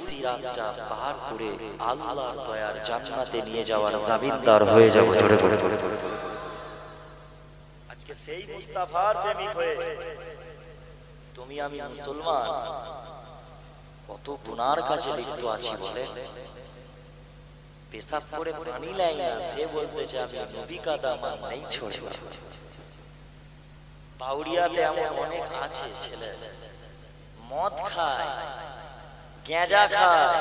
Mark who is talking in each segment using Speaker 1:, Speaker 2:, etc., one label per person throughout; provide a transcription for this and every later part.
Speaker 1: সিরাতটা পার করে আল্লাহর দয়ার জান্নাতে নিয়ে যাওয়ার জামিনদার হয়ে যাব। জোরে বলে আজকে সেই মুস্তাফার প্রেমিক হয়ে তুমি আমি মুসলমান কত গুনার কাছে লিপ্ত আছি বলে। পেশাব করে পানি লাই না, সে বলতেছে আমি নবী কা দামান নেই ছোড়বা। বাউরিয়াতে এমন অনেক আছে ছেলে মদ খায়, গেঁজা খায়,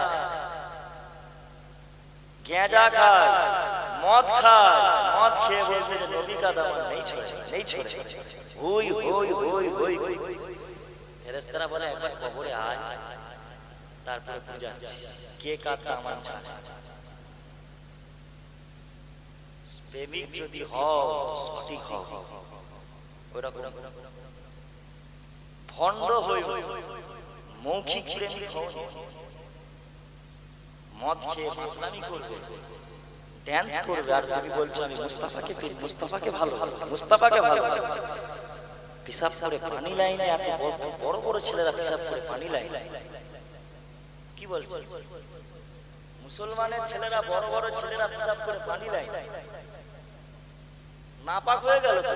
Speaker 1: মদ খায়, মদ খেয়ে বলতে যে নবী কা দামান নেই ছোড়ে, নেই ছোড়ে। হই হই হই হই হই। ফেরেশতারা বলে একবার কবরে আয়, তারপরে পূজা কে কার দামান চায়। প্রেমিক যদি হও সঠিক হও, ওরকম ভণ্ড হই মৌখিক প্রেমিক হও। মদ খেয়ে মাতলামি করবে, ড্যান্স করবে, আর তুমি বলছো আমি মুস্তাফাকে ভালোবাসি, মুস্তাফাকে ভালোবাসি। পেশাব করে পানি লাইন, এত বড় বড় ছেলেরা পেশাব করে পানি লাইন। কি বলছো? মুসলমানের ছেলেরা, বড় বড় ছেলেরা পেশাব করে পানি লাইন। নাপাক হয়ে গেল তো,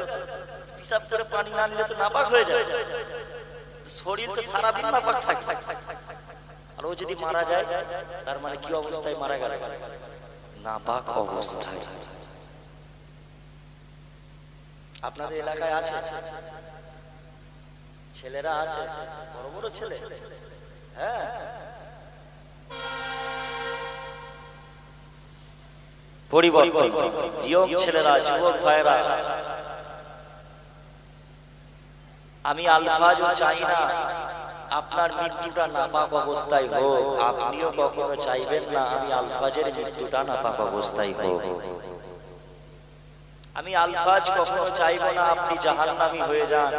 Speaker 1: পেশাব করে পানি না নিলে তো নাপাক হয়ে যায়। শরীর তো সারাদিন নাপাক থাকে, আর ও যদি মারা যায় তার মানে কি অবস্থায় মারা গেল? নাপাক অবস্থায়। আপনাদের এলাকায় আছে ছেলেরা, আছে বড় বড় ছেলে, হ্যাঁ পরিবর্তন ইয়ং ছেলেরা, যুবক ভাইরা। আমি আলফাজও চাই না আপনার মৃত্যুটা নাপাক অবস্থায় হোক, আপনিও কখনো চাইবেন না আমি আলফাজের মৃত্যুটা নাপাক অবস্থায় হোক। আমি আলফাজ কখনো চাইবো না আপনি জাহান্নামী হয়ে যান,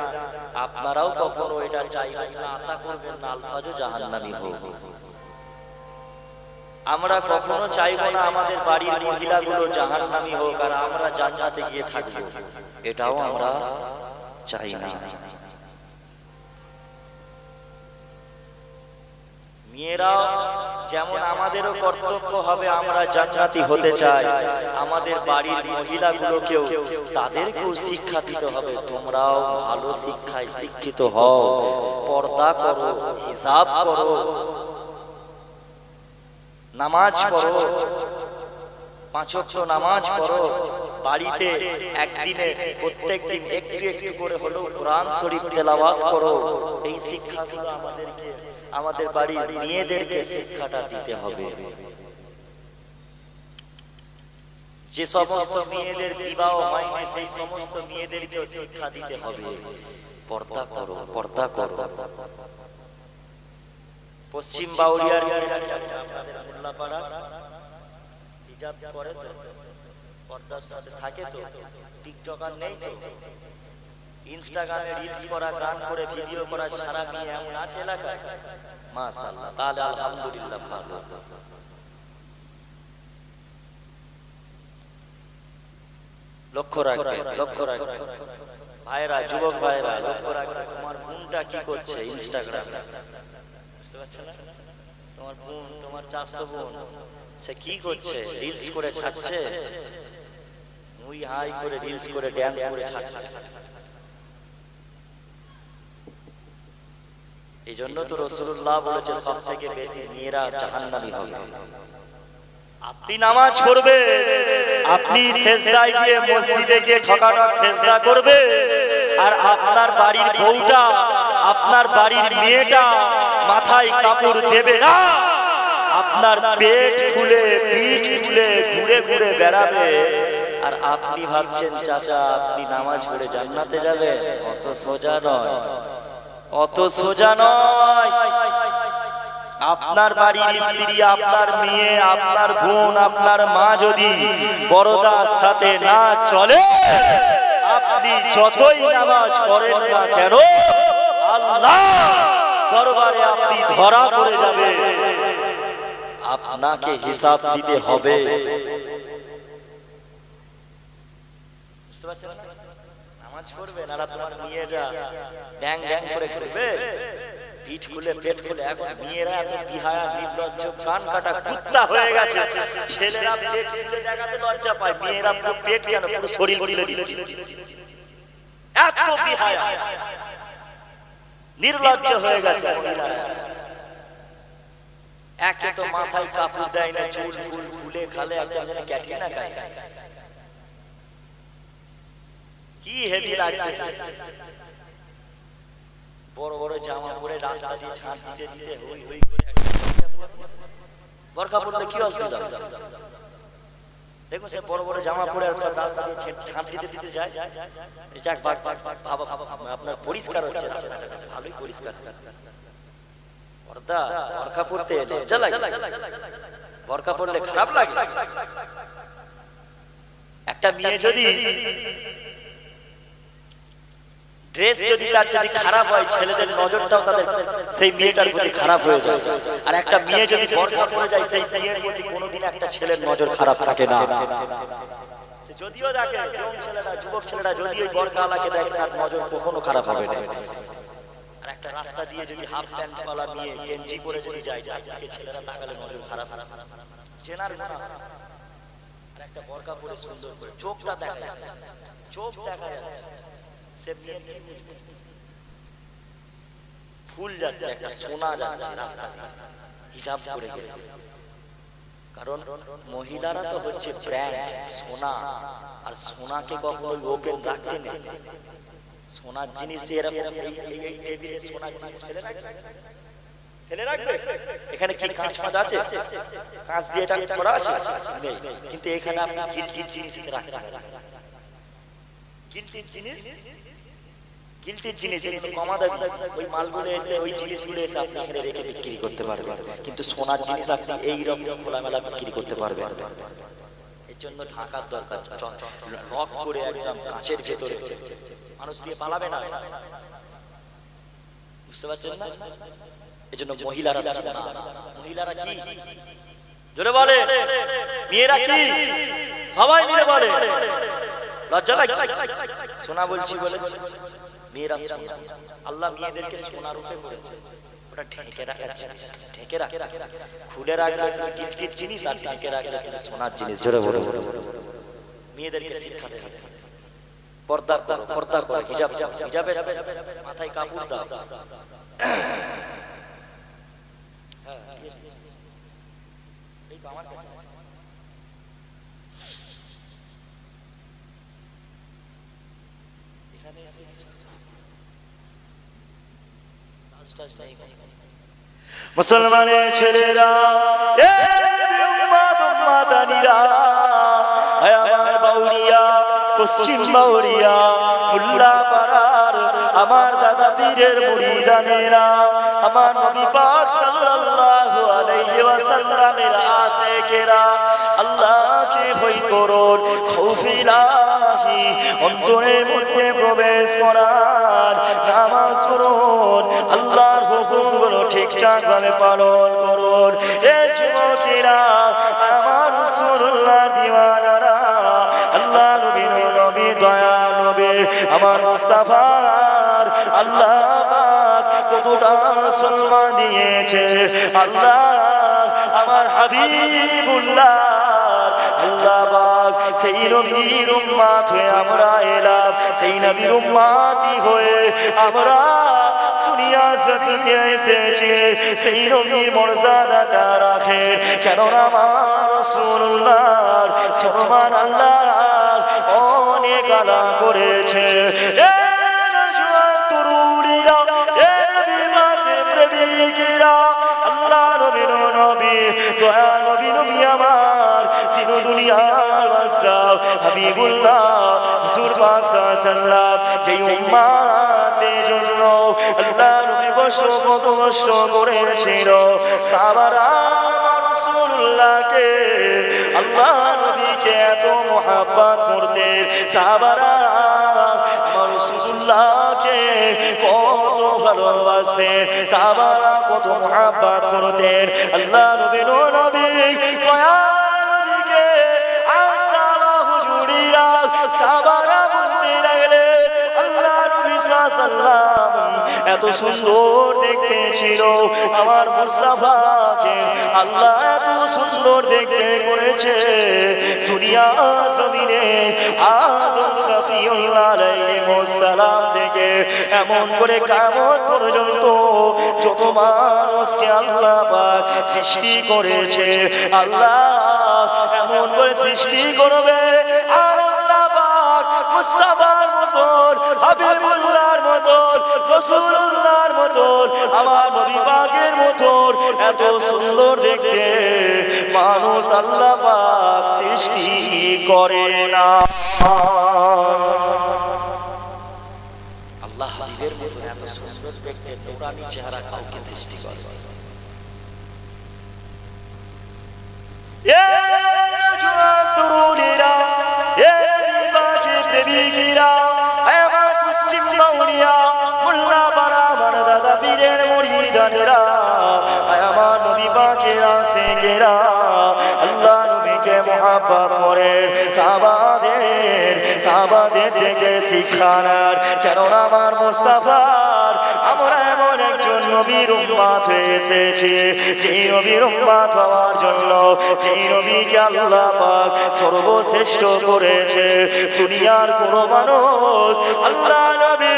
Speaker 1: আপনারাও কখনো এটা চাইবেন না, আশা করবেন না আলফাজও জাহান্নামী হোক। আমরা কখনো চাইবো না আমাদের বাড়ির মহিলাগুলো জাহান্নামী হোক আর আমরা জান্নাতে গিয়ে থাকবো, এটাও আমরা চাই না। মেয়েরা যেমন আমাদেরও কর্তব্য হবে আমরা জান্নাতি হতে চাই, আমাদের বাড়ির মহিলাগুলোকেও তাদেরকেও শিক্ষা দিতে হবে তোমরাও ভালো শিক্ষায় শিক্ষিত হও, পর্দা করো, হিসাব করো, নামাজ পড়ো, 5 ওয়াক্ত নামাজ পড়ো, বাড়িতে একদিনে প্রত্যেকদিন একটু একটু করে হলেও কোরআন শরীফ তেলাওয়াত করো। এই শিক্ষাগুলো আমাদেরকে, আমাদের বাড়ির মেয়েদেরকে শিক্ষাটা দিতে হবে। যে সমস্ত মেয়েদের বিবাহ হয়নি সেই সমস্ত মেয়েদেরকেও শিক্ষা দিতে হবে, পর্দা করো, পর্দা করো। পশ্চিম বাউরিয়ার মোল্লাপাড়া হিজাব করে তো, পর্দার সাথে থাকে তো, টিকটকার নেই তো, ইনস্টাগ্রামে রিলস করা, গান করে ভিডিও করা সারা মেয়ে এমন আছে এলাকায়, মাশাআল্লাহ, তাহলে আলহামদুলিল্লাহ ভালো। লক্ষ্য রাখবে, লক্ষ্য রাখবে ভাইরা, যুবক ভাইরা, লক্ষ্য রাখবে তোমার বোনটা কি করছে ইনস্টাগ্রামে। তোমার বোন, তোমার চাচাতো বোন, সে কি করছে? রিলস করে ছাড়ছে, মুই হাই করে রিলস করে ড্যান্স করে ছাড়ছে। এই জন্য তো রাসূলুল্লাহ বলেছে সব থেকে বেশি মেয়েরা জাহান্নামী হবে। আপনি নামাজ পড়বে, আপনি সিজদায় গিয়ে মসজিদে গিয়ে ঠকাঠক সিজদা করবে, আর আপনার বাড়ির বউটা, আপনার বাড়ির মেয়েটা মাথায় কাপড় দেবে না, আপনার পেট ফুলে পিঠ ফুলে ঘুরে ঘুরে বেড়াবে, আর আপনি ভাবছেন চাচা আপনি নামাজ পড়ে জান্নাতে যাবেন। অত সোজা নয়, অত সোজা নয়। আপনার বাড়ির স্ত্রী, আপনার মেয়ে, আপনার বোন, আপনার মা যদি পর্দার সাথে না চলে, আপনি যতই নামাজ পড়েন না কেন আল্লাহ দরবারে আপনি ধরা পড়ে যাবে, আপনাকে হিসাব দিতে হবে। বুঝতে পারছেন? নামাজ পড়বে না, তোমার মেয়েরা ড্যাং ড্যাং করে ঘুরবে, পিঠ খুলে পেট খুলে এখন মেয়েরা এত বিহায়া নির্লজ্জ কান কাটা কুত্তা হয়ে গেছে ছেলেরা পেট খুলে দেখাতে লজ্জা পায় মেয়েরা পুরো পেট কেন পুরো শরীর খুলে দিচ্ছে এত বিহায়া নির্লজ্জ হয়ে গেছে মহিলারা একে তো মাথায় কাপড় দেয় না চুল ফুল ফুলে খালে একদম যেন ক্যাটরিনা কাইফ কি হেভি লাগতেছে বড় বড় জামা পরে রাস্তা দিয়ে ঝাঁট দিতে দিতে হই হই করে বোরকা পরলে কি অসুবিধা দেখো সে বড় বড় জামা পরে সব রাস্তা দিয়ে ঝাঁট দিতে দিতে যায় এটা এক আপনার পরিষ্কার হচ্ছে রাস্তাটা ভালোই পরিষ্কার পর্দা বোরকা পরতে লজ্জা লাগে বোরকা পরলে খারাপ লাগে একটা মেয়ে যদি ড্রেস যদি তার যদি খারাপ হয় ছেলেদের নজরটাও তাদের সেই মেয়েটার প্রতি খারাপ হয়ে যায় আর একটা মেয়ে যদি বোরকা পরে যায় সেই মেয়ের প্রতি কোনোদিন একটা ছেলের নজর খারাপ থাকে না যদিও দেখে ইয়ং ছেলেরা যুবক ছেলেরা যদি ওই বোরকাওয়ালাকে দেখে তার নজর কখনো খারাপ হবে না আর একটা রাস্তা দিয়ে যদি হাফ প্যান্ট ওয়ালা নিয়ে গেঞ্জি পরে যদি যায় তাকে ছেলেরা তাকালে নজর খারাপ চেনার গুনাহ আর একটা বোরকা পরে সুন্দর করে চোখটা দেখা যাচ্ছে চোখ দেখা যাচ্ছে ফুল যাচ্ছে একটা সোনা যাচ্ছে রাস্তা হিসাব করে গেলে কারণ মহিলারা তো হচ্ছে ব্র্যান্ড সোনা আর সোনাকে কখনো ওপেন রাখতে নেই সোনার জিনিস এরকম এই টেবিলে সোনার জিনিস ফেলে রাখবে এখানে কি কাঁচ ফাঁচ আছে কাঁচ দিয়ে এটা করা আছে নেই কিন্তু এখানে আপনি গিল্টির জিনিস রাখতে পারেন গিল্টির জিনিস একটু কমা দাবি ওই মালগুলো এসে ওই জিনিসগুলো এসে আপনি এখানে রেখে বিক্রি করতে পারবেন কিন্তু সোনার জিনিস আপনি এইরকম খোলামেলা বিক্রি করতে পারবেন এর জন্য ঢাকার দরকার লক করে একদম কাঁচের ভেতরে মানুষ দিয়ে পালাবে না বুঝতে পারছেন না এই জন্য মহিলারা মহিলারা কি জোরে বলে মেয়েরা কি সবাই মিলে বলে লজ্জা লাগছে সোনা বলছি বলে মেয়েরা সোনা আল্লাহ মেয়েদেরকে সোনা রূপে করেছে ওটা ঢেকে রাখার জিনিস ঢেকে রাখা খুলে রাখলে তুমি গিল্টির জিনিস আর ঢেকে রাখলে তুমি সোনার জিনিস জোরে বলে মেয়েদেরকে শিক্ষা দেবে পর্দা করো হিজাব হিজাবের মাথায় কাপড় দাও এই তো আমার কাছে মুসলমানের ছেলেরা আমার বাউরিয়া পশ্চিম বাউরিয়া মোল্লা পাড়ার আমার দাদা পীরের মুরিদানেরা আমার নবী পাক সাল্লাল্লাহু আলাইহি ওয়াসাল্লামের আশিকেরা আল্লাহকে ভয় করুন খৌফিলাহি অন্তরের মধ্যে প্রবেশ করার নামাজ পড়ুন আল্লাহর হুকুমগুলো ঠিকঠাক ভাবে পালন করুন এ যুবকেরা আমার রাসূলুল্লাহ দিওয়ানারা আল্লাহ নবী দয়া নবী আমার মুস্তাফার আল্লাহ পাক কতটা সম্মান দিয়েছে আল্লাহ আমার হাবিবুল্লাহ আল্লাহ পাক সেই নবীর উম্মত হয়ে আমরা এলাম সেই নবীর উম্মতি হয়ে আমরা দুনিয়া জমিনে এসেছি সেই নবীর মর্যাদাটা রাখে কেননা আমার রাসূলুল্লাহর সম্মান আল্লাহ অনেক আলা করেছে আল্লাহ নবী দয়া নবী আমার তিন দুনিয়ার বাদশাহ হাবিবুল্লাহ রাসূল পাক সাল্লাল্লাহু আলাইহি ওয়াসাল্লাম যেই উম্মতের জন্য আল্লাহ নবী কষ্ট করেছিল সাহাবারা রাসূলুল্লাহকে আল্লাহ নবীকে এত মুহাব্বত করতেন সাহাবারা রাসূলুল্লাহকে কত ভালোবাসেন সাহাবারা কত মুহাব্বত করতেন আল্লাহ নবী দয়া নবীকে আসসালা হুজুরিরা সাহাবারা বলতে লাগলেন আল্লাহ নবী সাল্লাল্লাহু আলাইহি ওয়াসাল্লাম এত সুন্দর দেখতে ছিল আমার মুস্তাফাকে আল্লাহ এত সুন্দর দেখতে করেছে দুনিয়া জমিনে আদম সফিউল্লাহ আলাইহিস সালাম থেকে এমন করে কিয়ামত পর্যন্ত যত মানুষকে আল্লাহ পাক সৃষ্টি করেছে আল্লাহ এমন করে সৃষ্টি করবে আর আল্লাহ পাক মুস্তাফার মতন হাবিবুল্লাহর মতন রাসূলুল্লাহর মতন আমার নবী পাকের মতন এত সুন্দর দেখতে মানুষ আল্লাহ পাক সৃষ্টি করে না আল্লাহ হাবিবের মতন এত সুন্দর দেখতে নূরানি চেহারা কাউকে সৃষ্টি করে আল্লাহ নবীকে মোহাব্বত করেন সাহাবাদের থেকে শিক্ষা নেন কেননা আমার মুস্তাফার আমরা এমন একজন নবীর উম্মত হয়ে এসেছি যেই নবীর উম্মত হওয়ার জন্য যেই নবীকে আল্লাহ পাক সর্বশ্রেষ্ঠ করেছে দুনিয়ার কোনো মানুষ আল্লাহ নবী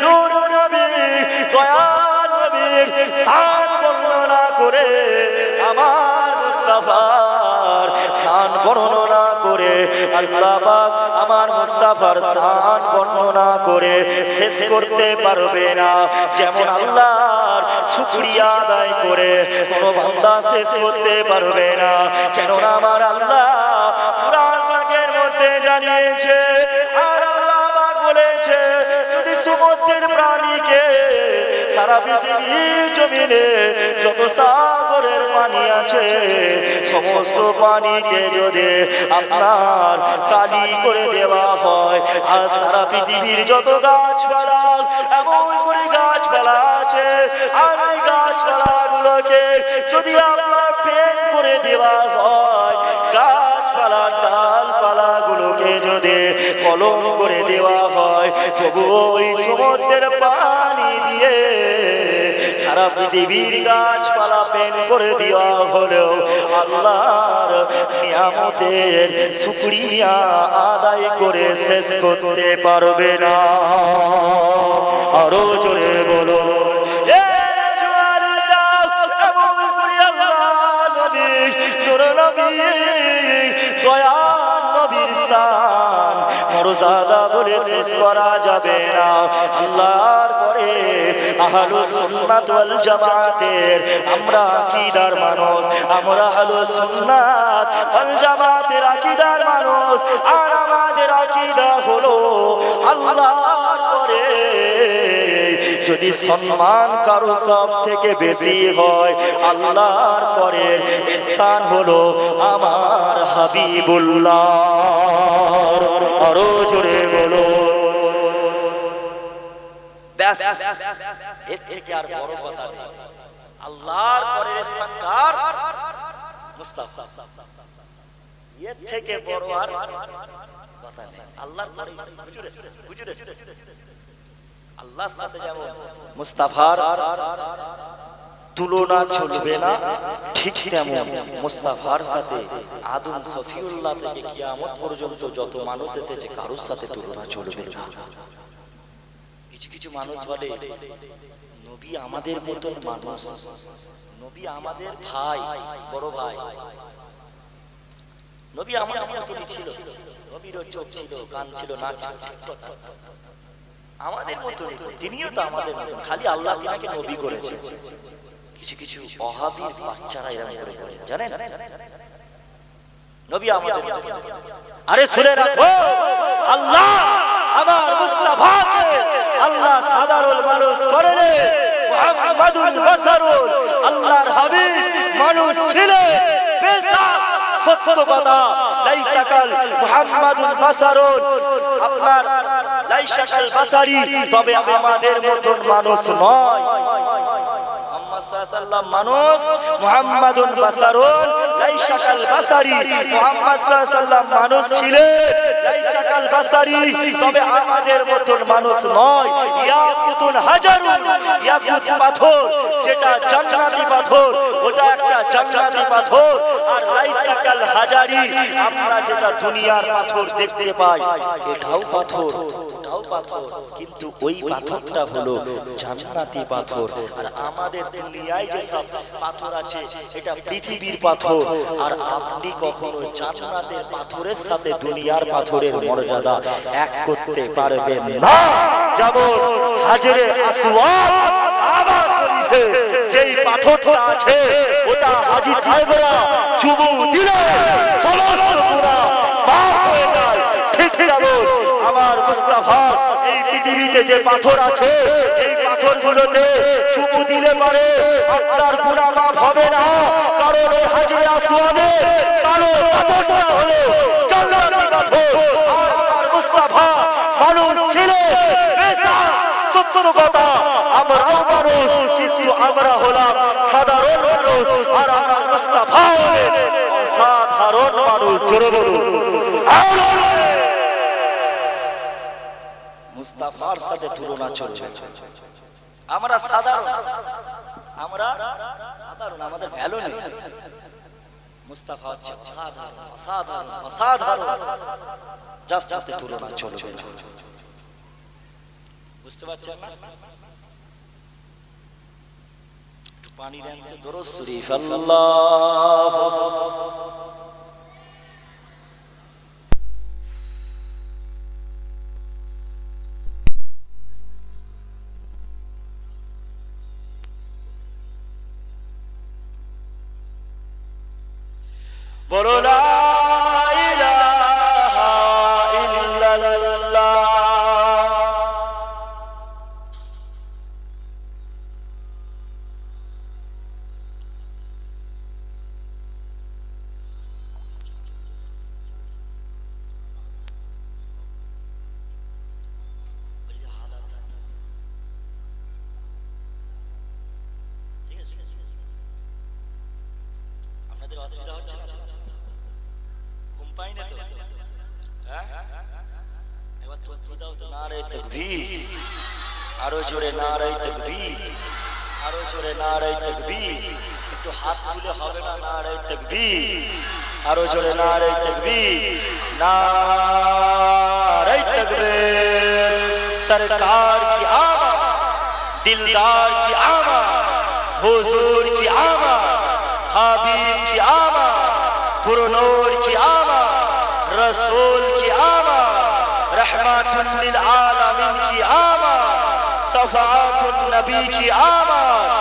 Speaker 1: নূর নবী দয়াল নবীর শান বর্ণনা করে আমার মুস্তাফার শান বর্ণনা করে আল্লাহ পাক আমার মুস্তাফার শান বর্ণনা করে শেষ করতে পারবে না যেমন আল্লাহর শুকরিয়া আদায় করে কোনো বান্দা শেষ করতে পারবে না কেননা আমার আল্লাহ কুরআন পাকের মধ্যে জানিয়েছে আর আল্লাহ পাক বলেছে যদি সমুদ্রের প্রাণীকে সারা পৃথিবীর জমিনে যত সাগরের পানি আছে সমস্ত পানিকে যদি আপনার কালি করে দেওয়া হয় আর সারা পৃথিবীর যত গাছপালা এমন করে গাছপালা আছে আর এই গাছপালাগুলোকে যদি আপনার পেন করে দেওয়া হয় গাছপালা ডালপালাগুলোকে যদি কলম করে দেওয়া হয় তবু ওই সমুদ্রের পানি দিয়ে সারা পৃথিবীর গাছপালা পেন করে দেওয়া হলেও আল্লাহর নিয়ামতের শুকরিয়া আদায় করে শেষ করতে পারবে না আরো জোরে বলো মর্যাদা বলে শেষ করা যাবে না আল্লাহর পরে আহলুস সুন্নাত ওয়াল জামাতের আমরা আকীদার মানুষ আমরা আহলুস সুন্নাত ওয়াল জামাতের আকীদার মানুষ আর আমাদের আকীদা হলো আল্লাহর পরে যদি সম্মান কারো সব থেকে বেশি হয় আল্লাহর পরের স্থান হলো আমার হাবিবুল্লাহ আরো জোরে বলো ব্যাস এর থেকে আর বড় কথা নেই আল্লাহর পরের স্থান কার মুস্তাফা এর থেকে বড় আর কথা নেই আল্লাহর পরে হুজুরে আল্লাহর সাথে যেমন মুস্তাফার তুলনা চলবে না ঠিক তেমন মুস্তাফার সাথে আদম সফিউল্লাহ থেকে কিয়ামত পর্যন্ত যত মানুষ এসেছে কারোর সাথে তুলনা চলবে না কিছু কিছু মানুষ বলে নবী আমাদের মতন মানুষ নবী আমাদের ভাই বড় ভাই নবী আমাদের মতনই ছিল নবীরও চোখ ছিল কান ছিল নাক ছিল ঠিক কথা আমাদের মতনই তিনিও তো আমাদের মতন খালি আল্লাহ তিনাকে নবী করেছে কিছু কিছু ওহাবীর বাচ্চারা এরকম করে বলে জানেন নবী আমাদের আরে শুনে রাখো আল্লাহ আমার মুস্তাফাকে আল্লাহ সাধারণ মানুষ করেনি মুহাম্মাদুল বাশারুল আল্লাহর হাবিব মানুষ ছিলেন বেশক সত্য কথা লাইসাকাল মুহাম্মাদুল বাশারুল আপনার লাইসাকাল বাশারি তবে আমাদের মতন মানুষ নয় মানুষ মুহাম্মাদুন বাশারুন লাইসা কাল বাসারি, মুহাম্মদ সাল্লাল্লাহু আলাইহি ওয়াসাল্লাম মানুষ ছিলেন, লাইসা কাল বাসারি, তবে আমাদের মতন মানুষ নয়। ইয়াকুতুন হাজারুন, ইয়াকুত পাথর, যেটা জান্নাতি পাথর, ওটা একটা জান্নাতি পাথর। আর লাইসা কাল হাজারি, আমরা যেটা দুনিয়ার পাথর দেখতে পাই, এটাও পাথর, ওটাও পাথর, কিন্তু ওই পাথরটা হলো জান্নাতি পাথর। আর আমাদের দুনিয়ায় যে সব পাথর আছে, এটা পৃথিবীর পাথর। আর আপনি কখনো জান্নাতের পাথরের সাথে দুনিয়ার পাথরের মর্যাদা এক করতে পারবেন না। যেমন হাজরে আসওয়াদ কাবা শরীফে যেই পাথরটা আছে, ওটা হাজী সাহেবরা চুমু দিলে সমস্ত গুনাহ মাফ হয়ে যায়। ঠিক যেমন আমার মুস্তাফা এই পৃথিবীতে যে পাথর আছে, এই পাথরগুলোতে চুমু দিলে পারে আপনার গুনাহ মাফ হবে না। কারণ ওই হাজরে আসওয়াদে কালো পাথরটা হলো জান্নাতি পাথর। আর আমার মুস্তাফা মানুষ ছিল, সত্য কথা, আমরাও মানুষ, কিন্তু আমরা হলাম সাধারণ মানুষ। আর আমার মুস্তাফা হলেন অসাধারণ মানুষ। জোরে বলুন, মুস্তাফার সাথে তুলনা চলছে। আমরা সাধারণ, আমরা সাধারণ, আমাদের ভ্যালু নেই। মুস্তাফা হচ্ছে অসাধারণ, অসাধারণ, অসাধারণ, যার সাথে তুলনা চলবে না। বুঝতে পারছেন না? পানি দেন তো, দরুদ শরীফ। আল্লাহ বলো লা ইলাহা ইল্লাল্লাহ। আপনাদের অসুবিধা হচ্ছে না? ঘুম পাই না তো? এবার তো দাও তো, নারে তাকবীর, আরো জোরে নারে তাকবীর, আরো জোরে নারে তাকবীর। একটু হাত তুলে হবে না? নারে তাকবীর, আরো জোরে নারে তাকবীর, नारे तकबीर। सरकार की आमद, दिलदार की आमद, हुजूर की आमद, हबीब की आमद, पुरनूर की आमद, रसूल की आमद, रहमतुल लिल आलमीन की आमद, सफातुन नबी की आमद।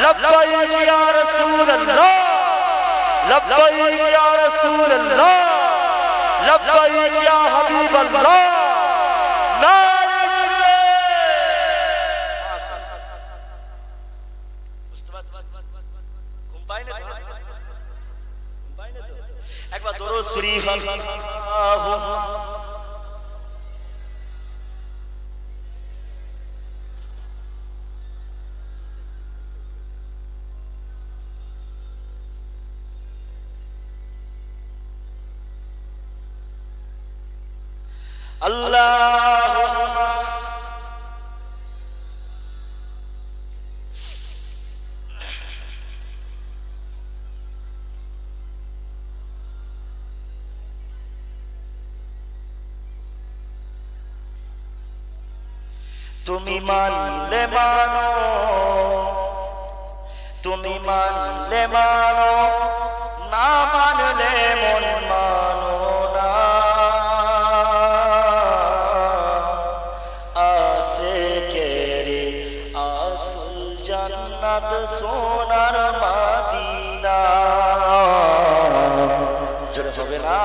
Speaker 1: लब्बैक या रसूल अल्लाह, लब्बैक या रसूल अल्लाह, लब्बैक या हबीब अल्लाह। एक बार दुरूद शरीफ अल्लाहुम्मा तुमी मानले मानो, तुमी मानले मानो, ना मानले मन मानो ना। आसे केरे आसुल जन्नत सोनार मदीना। जोरे होबे ना?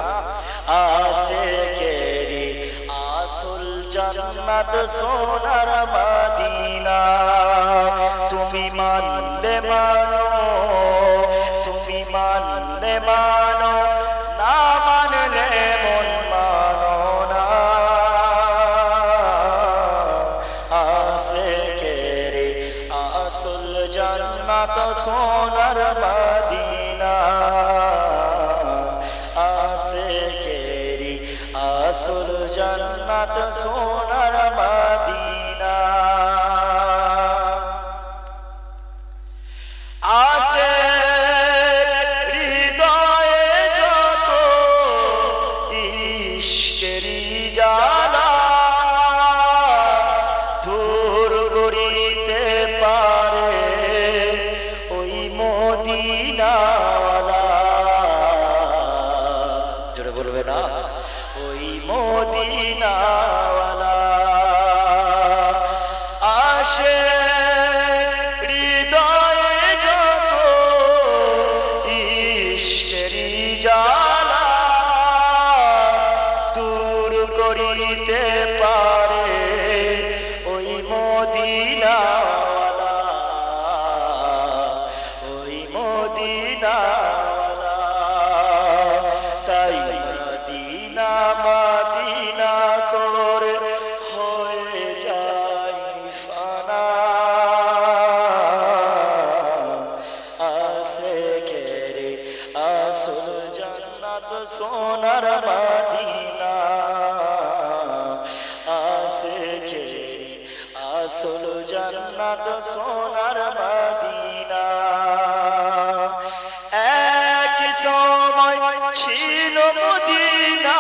Speaker 1: आसे केरे आसुल जन्नत सोनार मदीना। तुमी मानले मानो, तुमी मानले मानो, ना मानले সোনার মদিনা আশিকেরি আসল জান্নাত সোনার মদিনা আসে হৃদয়ে যত ইশকেরি জ্বালা দূর করিতে পারে ওই মদিনাওয়ালা জোরে বলবে না ওই মদিনাওয়ালা আসে করিতে পারে ওই মদিনাওয়ালা ওই মদিনাওয়ালা তাই মদিনা মদিনা করে হয়ে যায় ফানা আশিকেরি আসল জান্নাত সোনার মদিনা আশিকেরি আসল জান্নাত সোনার মদিনা এক সময় ছিল মদিনা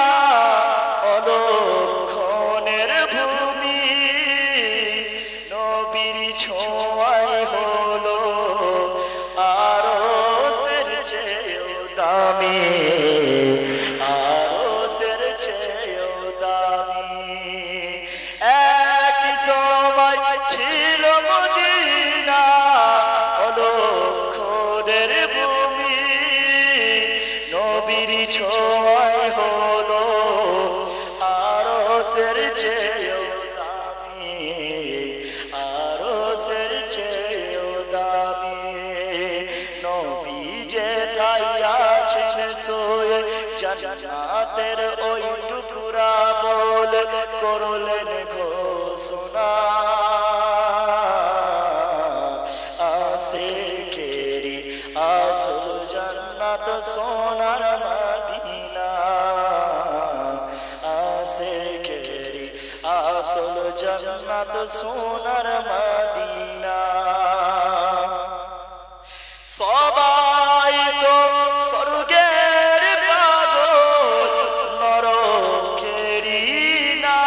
Speaker 1: অলক্ষণের ভূমি নবীর ছোঁয়ায় হলো আরশের চেয়েও দামি আরশের চেয়েও দামি এক সময় ছিল মদিনা অলক্ষণের ভূমি নবীর ছোঁয়ায় হলো আরশের চেয়েও দামি আরশের চেয়েও দামি নবী যেথায় আছেন সোয়ে জান্নাতের ওই টুকরা বলে করলেন ঘোষণা আশিকেরি আসল জান্নাত সোনার মদিনা আশিকেরি আসল জান্নাত সোনার মদিনা সবাই তো স্বর্গের পাগল নরকেরি না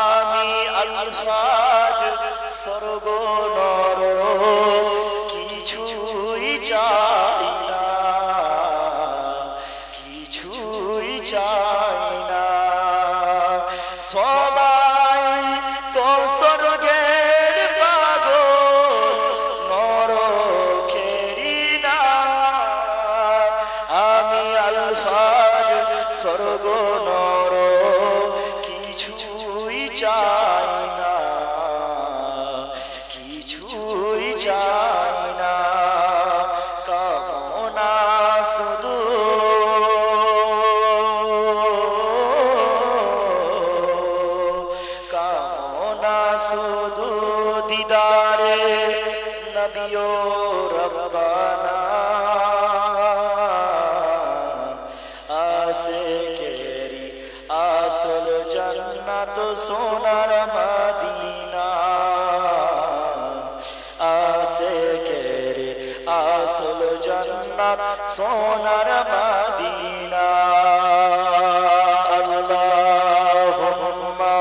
Speaker 1: আমি আলফাজ স্বর্গ নর কিছুই চাই না কিছুই চাই না সবাই তো স্বর্গের পাগল নরকেরি না আমি আলফাজ স্বর্গ নর কিছুই চাই না কিছুই চাই না কামনা শুধু কামনা শুধু দিদারে নবী ও রব্বানা আশিকেরি আসল জান্নাত সোনার মদিনা আশিকেরি আসল জান্নাত সোনার মদিনা আল্লাহুম্মা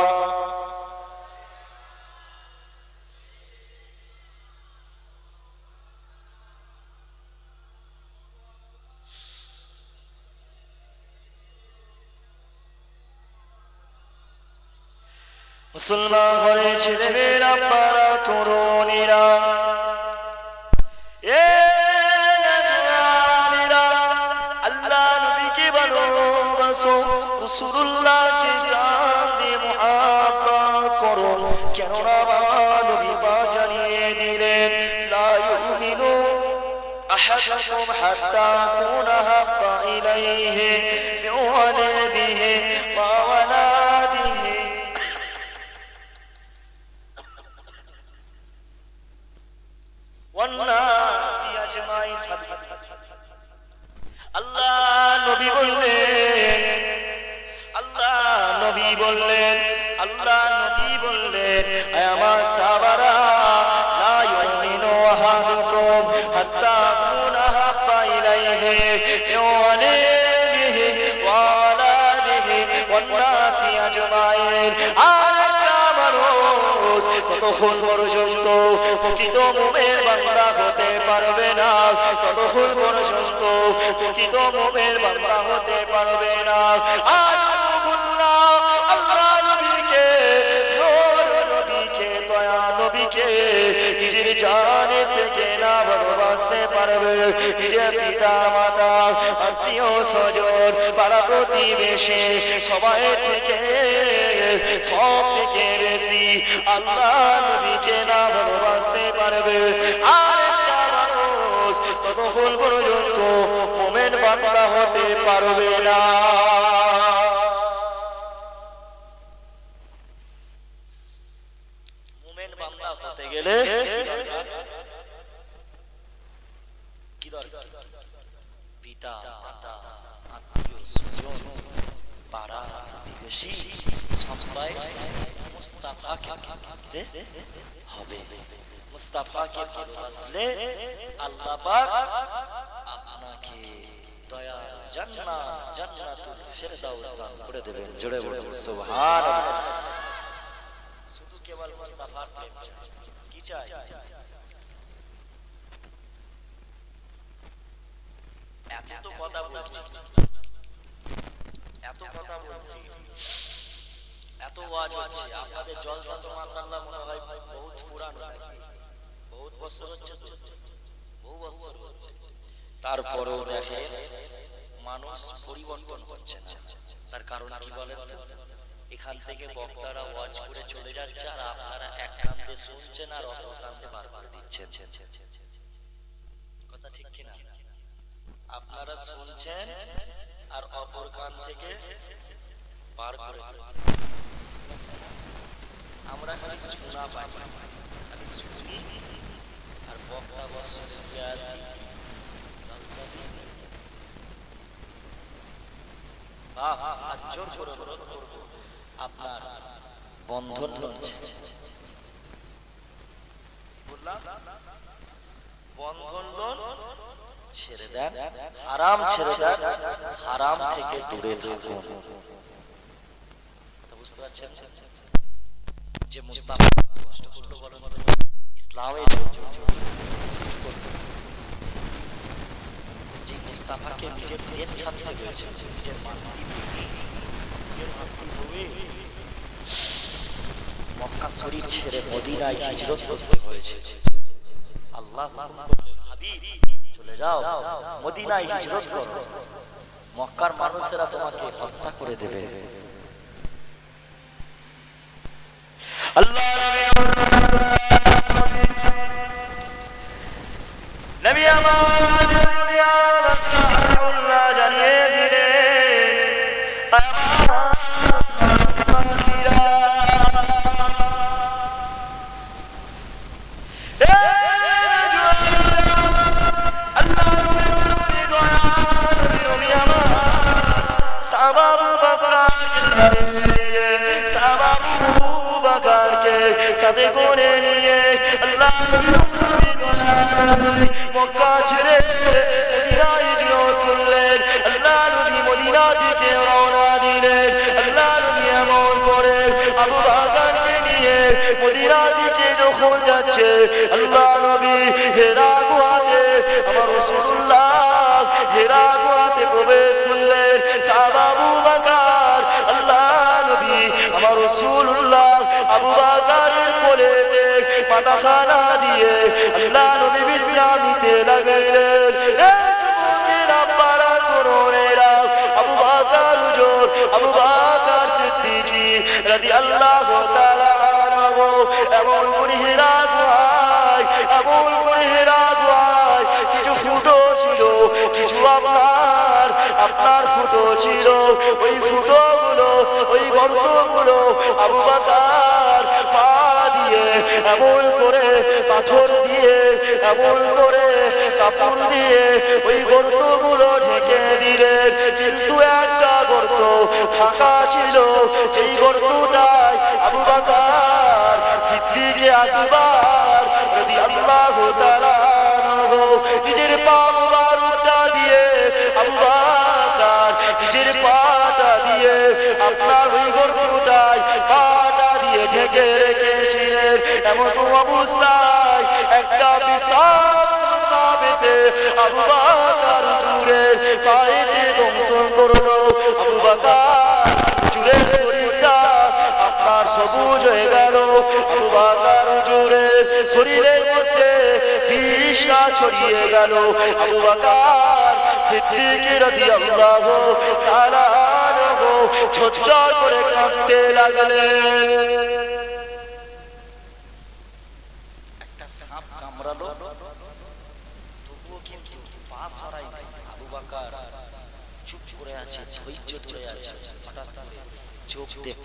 Speaker 1: মুসলমান ঘরে ছেলেমেয়েরা পাড়া তরুণীরা এ জওয়ানেরা আল্লাহ নবীকে ভালোবাসো রাসূলুল্লাহকে জান দিয়ে মুহাব্বত করো কেননা নবী পাক জানিয়ে দিলেন লা ইউমিনু আহাদুকুম হাত্তা কুনা হাব্বা ইলাইহি মিন ওয়ালিদিহি ওয়া ওয়ালাদিহি والناس নবী বললেন, আল্লাহ নবী বললেন, আল্লাহ নবী বললেন, আমার সাহাবারা লা ইউমিনু আহাদুকুম হাত্তা আকুনা হাব্বা ইলাইহি ওয়ালিহি ওয়ালাদিহি ওয়ান নাসি আজমাইন। ততক্ষণ পর্যন্ত প্রকৃত মুমিন বান্দা হতে পারবে না, ততক্ষণ পর্যন্ত প্রকৃত মুমিন বান্দা হতে পারবে না। আর আল্লাহ নবীকে, নূর নবীকে, দয়া নবীকে নিজের জানের থেকে না ভালোবাসতে পারবে, নিজের পিতা মাতা আত্মীয় স্বজন পাড়া প্রতিবেশী সবাই থেকে সব থেকে বেশি আল্লাহ নবীকে না ভালোবাসতে পারবে। আর একটা মানুষ ততক্ষণ পর্যন্ত মুমিন বান্দা হতে পারবে না। মুমিন বান্দা হতে গেলে কি দরকার? পিতা মাতা আত্মীয় স্বজন পাড়া প্রতিবেশী সবাই মুস্তাফাকে ভালোবাসতে হবে। মুস্তাফাকে ভালোবাসলে আল্লাহ পাক আপনাকে দয়ার জান্নাত, জান্নাতুল ফিরদাউস দান করে দেবেন। জোরে বলুন সুবহানাল্লাহ। শুধু কেবল মুস্তাফার প্রেম চাই, কি চাই? এত তো কথা বলছি, এত কথা বলছি, এত ওয়াজ হচ্ছে, আপনাদের জলসা তো মাশাআল্লাহ মনে হয় বহুত পুরানো, বহুত বছর হচ্ছে তো, বহু বছর হচ্ছে। তারপরেও দেখেন মানুষ পরিবর্তন হচ্ছে না। তার কারণ কি বলেন তো? এখান থেকে বক্তারা ওয়াজ করে চলে যাচ্ছে আর আপনারা এক কান দিয়ে শুনছেন আর অপর কান দিয়ে বারবার দিচ্ছেন। কথা ঠিক কিনা? আপনারা শুনছেন আর অপর কান থেকে বার করে, আমরা খালি শোনা পাই, খালি শুনি আর বক্তা বছরে দিয়ে আসি। জোর করে অনুরোধ করবো, আপনার বন্ধন রয়েছে, বললাম বন্ধন লোন ছেড়ে দেন, হারাম ছেড়ে দেন, হারাম থেকে দূরে থাকুন। বুঝতে পারছেন? যে মুস্তাফা কষ্ট করলো বলো ইসলামের, যে মুস্তাফাকে নিজের দেশ ছাড়তে হয়েছে, নিজের মাতৃভূমি মক্কা শরীফ ছেড়ে মদিনায় হিজরত করতে হয়েছে। আল্লাহ হাবিব চলে যাও মদিনায় হিজরত করো, মক্কার মানুষেরা তোমাকে হত্যা করে দেবে। আল্লাহ নবী আমার দুনিয়া রাসূলুল্লাহ জানিয়ে দিলেন, সাথে করে নিয়ে আল্লাহ মক্কা ছেড়ে মদিনায় হিজরত করলেন। আল্লাহ নবী মদিনা থেকে রওনা দিলেন। আল্লাহ নবী এমন করে আবু বকরকে নিয়ে মদিনা থেকে যখন যাচ্ছে, আল্লাহ নবী হেরা গুহাতে আমার রাসূলুল্লাহ হেরা গুহাতে প্রবেশ করলেন। সাহাবা আবু বকর আল্লাহ নবী আমার রাসূলুল্লাহ আবু বকরের কোলেতে মাথাখানা দিয়ে আল্লাহ নবী বিশ্রাম নিতে লাগলেন। আবু বকর হুজুর আবু বকর সিদ্দিকী রাদিয়াল্লাহু তাআলা আনহু এমন করে হেরা গুহায়, এমন করে হেরা গুহায় কিছু ফুটো ছিল, কিছু আপনার ফুটো ছিল। ওই ফুটোগুলো, ওই গর্তগুলো আবু বকর পা দিয়ে এমন করে পাথর দিয়ে, এমন করে কাপড় দিয়ে ওই গর্তগুলো ঢেকে দিলেন। কিন্তু একটা গর্ত ফাঁকা ছিল, যেই গর্তটায় আবু বকর সিদ্দিক আকবর রাদিয়াল্লাহু তাআলা নিজের পা মুবারকটা দিয়ে আবু বকর নিজের পাটা দিয়ে আপনার ওই গর্তটায় পাটা দিয়ে ঢেকে রেখেছিলেন। এমন অবস্থায় একটা বিশাল সাবেসে আবু বকর হুজুরের পায়েতে দংশন করলো। আবু বকর হুজুরের শরীরটা আপনার সবুজ হয়ে গেল। আবু বকর হুজুরের শরীরের মধ্যে বিষটা ছড়িয়ে গেল। আবু বকর সিদ্দিক রাদিয়াল্লাহু তাআলা ঝরঝর করে কাঁদতে লাগলেন। একটা সাপ কামড়ালো, তবুও কিন্তু পা সরাই নাই। আবু বকর চুপ করে আছে, ধৈর্য ধরে আছে। হঠাৎ করে চোখ দিয়ে